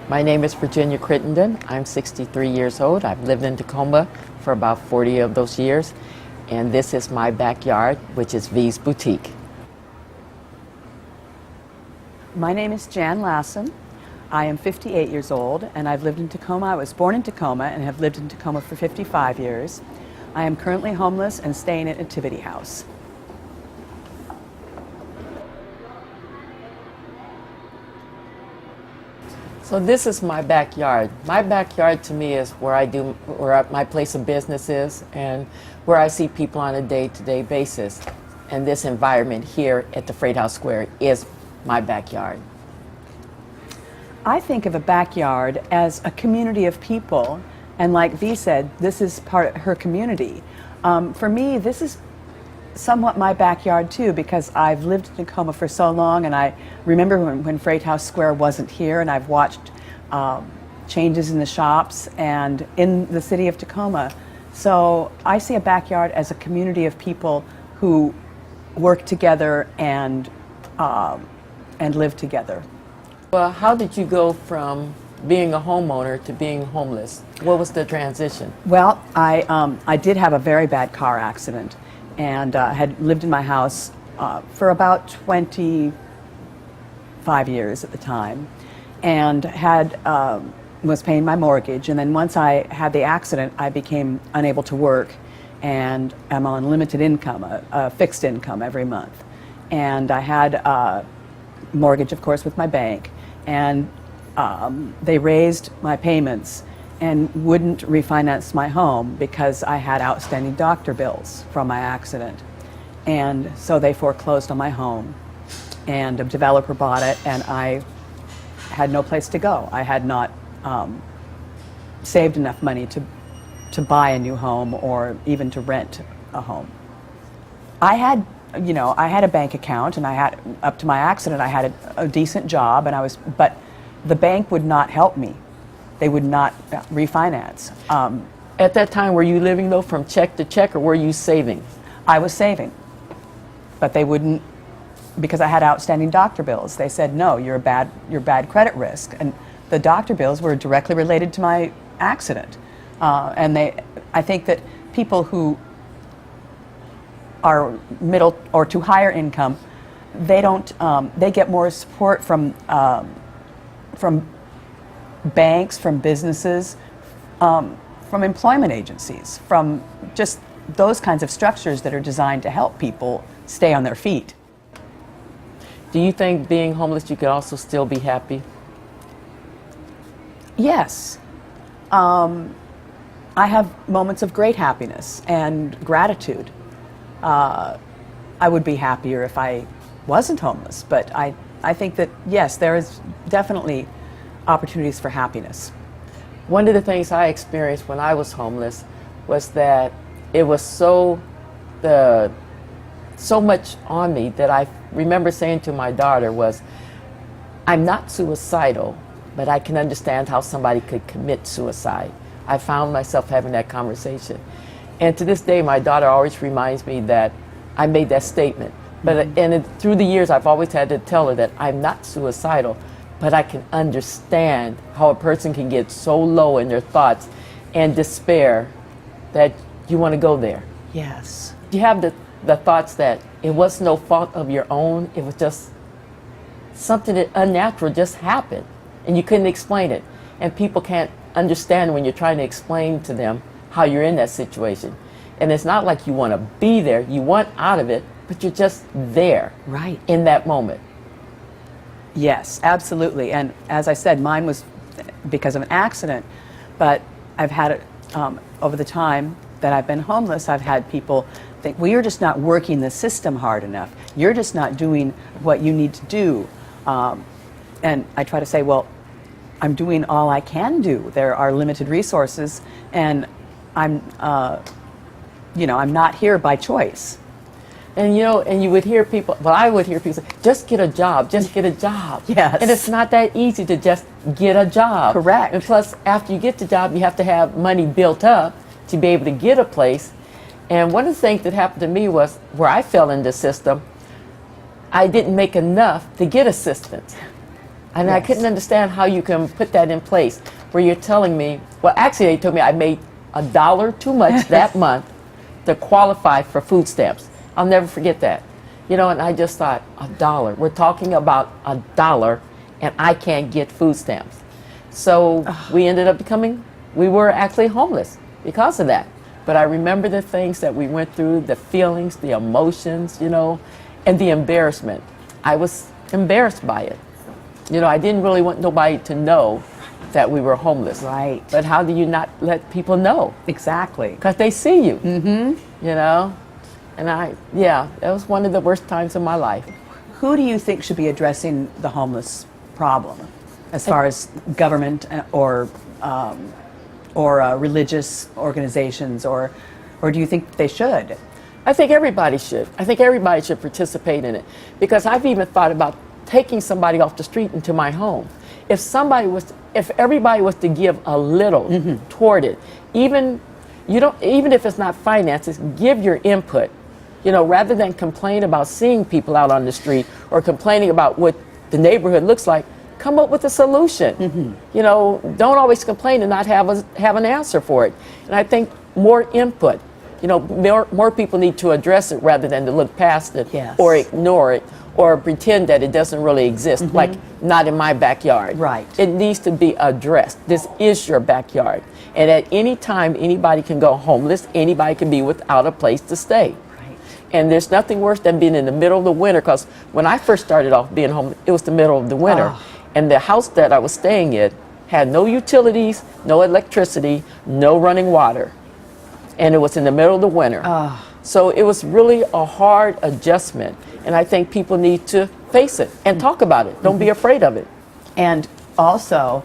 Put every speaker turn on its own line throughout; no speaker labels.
My name is Virginia Crittenden. I'm 63 years old. I've lived in Tacoma for about 40 of those years, and this is my backyard, which is V's Boutique.
My name is Jan Lassen. I am 58 years old, and I've lived in Tacoma. I was born in Tacoma and have lived in Tacoma for 55 years. I am currently homeless and staying at Nativity House.
So this is my backyard. My backyard to me is where my place of business is and where I see people on a day-to-day basis. And this environment here at the Freight House Square is my backyard.
I think of a backyard as a community of people, and like V said, this is part of her community. For me, this is somewhat my backyard too, because I've lived in Tacoma for so long, and I remember when Freight House Square wasn't here, and I've watched changes in the shops and in the city of Tacoma. So I see a backyard as a community of people who work together and live together.
Well, how did you go from being a homeowner to being homeless? What was the transition?
Well, I did have a very bad car accident, and had lived in my house for about 25 years at the time, and was paying my mortgage. And then once I had the accident, I became unable to work, and I'm on limited income, a fixed income every month. And I had a mortgage, of course, with my bank, and they raised my payments and wouldn't refinance my home because I had outstanding doctor bills from my accident. And so they foreclosed on my home, and a developer bought it, and I had no place to go. I had not saved enough money to buy a new home or even to rent a home. I had a bank account, and I had, up to my accident, I had a decent job, and but the bank would not help me. They would not refinance.
At that time, were you living though from check to check, or were you saving?
I was saving, but they wouldn't, because I had outstanding doctor bills. They said, no, you're bad credit risk. And the doctor bills were directly related to my accident. I think that people who are middle or to higher income, they get more support from banks, from businesses, from employment agencies, from just those kinds of structures that are designed to help people stay on their feet.
Do you think being homeless you could also still be happy?
Yes. I have moments of great happiness and gratitude. I would be happier if I wasn't homeless, but I think that, yes, there is definitely opportunities for happiness.
One of the things I experienced when I was homeless was that it was so much on me that I remember saying to my daughter was, I'm not suicidal, but I can understand how somebody could commit suicide. I found myself having that conversation. And to this day, my daughter always reminds me that I made that statement. But through the years, I've always had to tell her that I'm not suicidal, but I can understand how a person can get so low in their thoughts and despair that you want to go there.
Yes.
You have the thoughts that it was no fault of your own, it was just something that unnatural just happened, and you couldn't explain it. And people can't understand when you're trying to explain to them how you're in that situation. And it's not like you want to be there, you want out of it, but you're just there,
right,
in that moment.
Yes, absolutely. And as I said, mine was because of an accident, but I've had it over the time that I've been homeless. I've had people think, well, you're just not working the system hard enough. You're just not doing what you need to do. And I try to say, well, I'm doing all I can do. There are limited resources, and I'm not here by choice.
And you would hear people, well, I would hear people say, just get a job, just get a job.
Yes.
And it's not that easy to just get a job.
Correct.
And plus, after you get the job, you have to have money built up to be able to get a place. And one of the things that happened to me was where I fell in the system, I didn't make enough to get assistance. And I
Yes.
couldn't understand how you can put that in place where you're telling me, well, actually, they told me I made $1 too much that month to qualify for food stamps. I'll never forget that. You know, and I just thought, $1. We're talking about $1, and I can't get food stamps. So we ended up we were actually homeless because of that. But I remember the things that we went through, the feelings, the emotions, you know, and the embarrassment. I was embarrassed by it. You know, I didn't really want nobody to know that we were homeless.
Right.
But how do you not let people know?
Exactly.
Because they see you. Mm-hmm. You know? And that was one of the worst times of my life.
Who do you think should be addressing the homeless problem, as far as government or religious organizations, or do you think they should?
I think everybody should. I think everybody should participate in it. Because I've even thought about taking somebody off the street into my home. If everybody was to give a little toward it, even if it's not finances, give your input. You know, rather than complain about seeing people out on the street or complaining about what the neighborhood looks like, come up with a solution. You know, don't always complain and not have an answer for it. And I think more input. You know, more people need to address it rather than to look past it or ignore it or pretend that it doesn't really exist, like not in my backyard.
Right.
It needs to be addressed. This is your backyard. And at any time, anybody can go homeless. Anybody can be without a place to stay. And there's nothing worse than being in the middle of the winter, because when I first started off being homeless, it was the middle of the winter. And the house that I was staying in had no utilities, no electricity, no running water. And it was in the middle of the winter. So it was really a hard adjustment. And I think people need to face it and talk about it. Don't be afraid of it.
And also,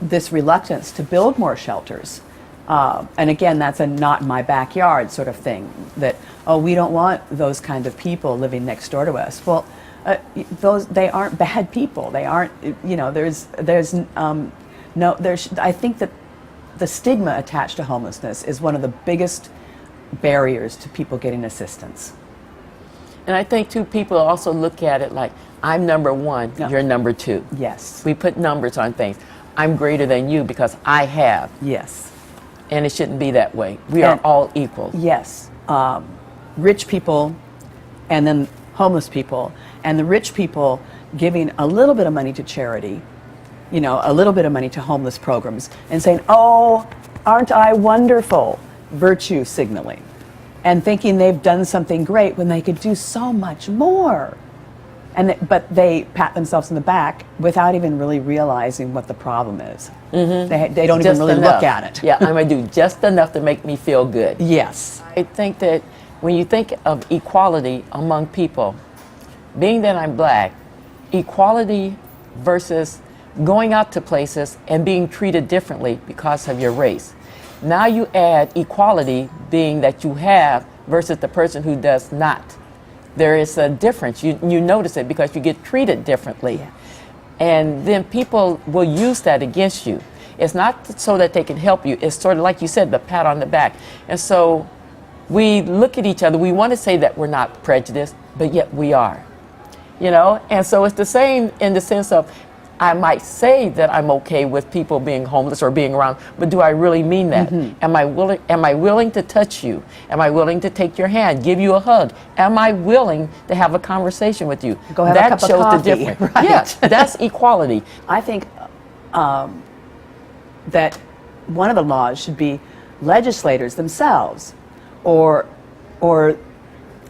this reluctance to build more shelters. And again, that's a not in my backyard sort of thing, that, we don't want those kind of people living next door to us. Well, they aren't bad people. They aren't, you know, I think that the stigma attached to homelessness is one of the biggest barriers to people getting assistance.
And I think, too, people also look at it like, I'm number one, you're number two.
Yes.
We put numbers on things. I'm greater than you because I have.
Yes.
And it shouldn't be that way. We are all equal.
Yes. Rich people and then homeless people. And the rich people giving a little bit of money to charity, you know, a little bit of money to homeless programs, and saying, oh, aren't I wonderful? Virtue signaling. And thinking they've done something great when they could do so much more. But they pat themselves in the back without even really realizing what the problem is. They don't even really look at it.
Yeah, I'm going to do just enough to make me feel good.
Yes.
I think that when you think of equality among people, being that I'm black, equality versus going out to places and being treated differently because of your race. Now you add equality, being that you have versus the person who does not. There is a difference. You notice it because you get treated differently.
Yeah.
And then people will use that against you. It's not so that they can help you. It's sort of like you said, the pat on the back. And so we look at each other. We want to say that we're not prejudiced, but yet we are. You know? And so it's the same in the sense of, I might say that I'm okay with people being homeless or being around, but do I really mean that? Am I willing to touch you? Am I willing to take your hand, give you a hug? Am I willing to have a conversation with you?
Go have
that
a cup
shows
of coffee.
the difference.
Right.
Yeah, that's equality.
I think that one of the laws should be legislators themselves or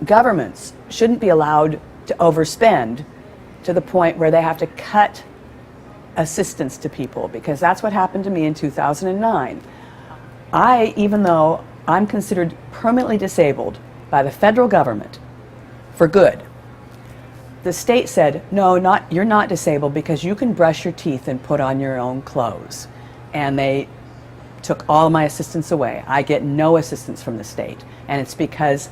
governments shouldn't be allowed to overspend to the point where they have to cut assistance to people, because that's what happened to me in 2009. Even though I'm considered permanently disabled by the federal government for good, the state said, no, you're not disabled because you can brush your teeth and put on your own clothes. And they took all my assistance away. I get no assistance from the state. And it's because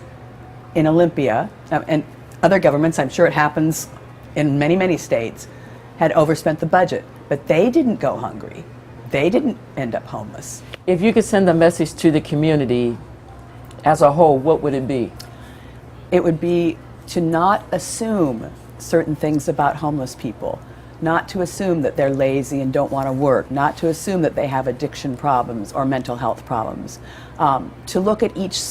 in Olympia, and other governments, I'm sure it happens in many, many states, had overspent the budget, but they didn't go hungry. They didn't end up homeless.
If you could send a message to the community as a whole, what would it be?
It would be to not assume certain things about homeless people, not to assume that they're lazy and don't want to work, not to assume that they have addiction problems or mental health problems, to look at each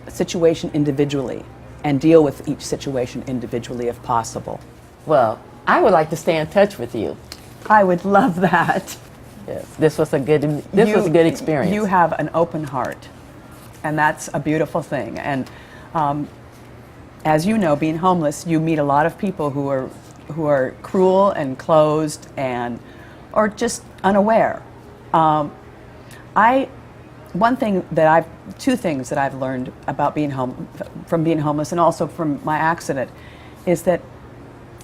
situation individually and deal with each situation individually if possible.
Well, I would like to stay in touch with you.
I would love that.
Yes, this was a good experience.
You have an open heart, and that's a beautiful thing. And as you know, being homeless, you meet a lot of people who are cruel and closed and or just unaware. Two things that I've learned about from being homeless and also from my accident is that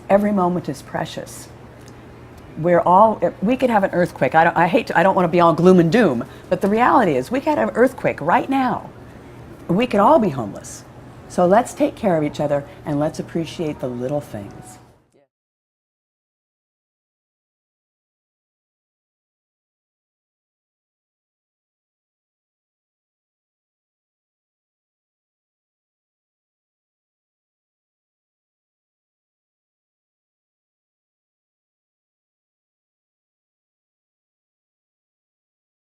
every moment is precious. We could have an earthquake. I don't want to be all gloom and doom, but the reality is we could have an earthquake right now. We could all be homeless. So let's take care of each other and let's appreciate the little things.